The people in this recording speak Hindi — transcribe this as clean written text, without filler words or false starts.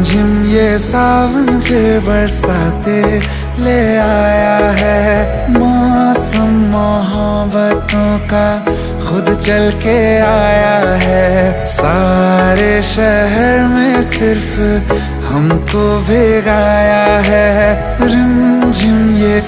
झिम ये सावन फिर बरसाते ले आया है। मौसम मोहब्बतों का खुद चल के आया है। सारे शहर में सिर्फ हमको भिगाया है। रिम झिम ये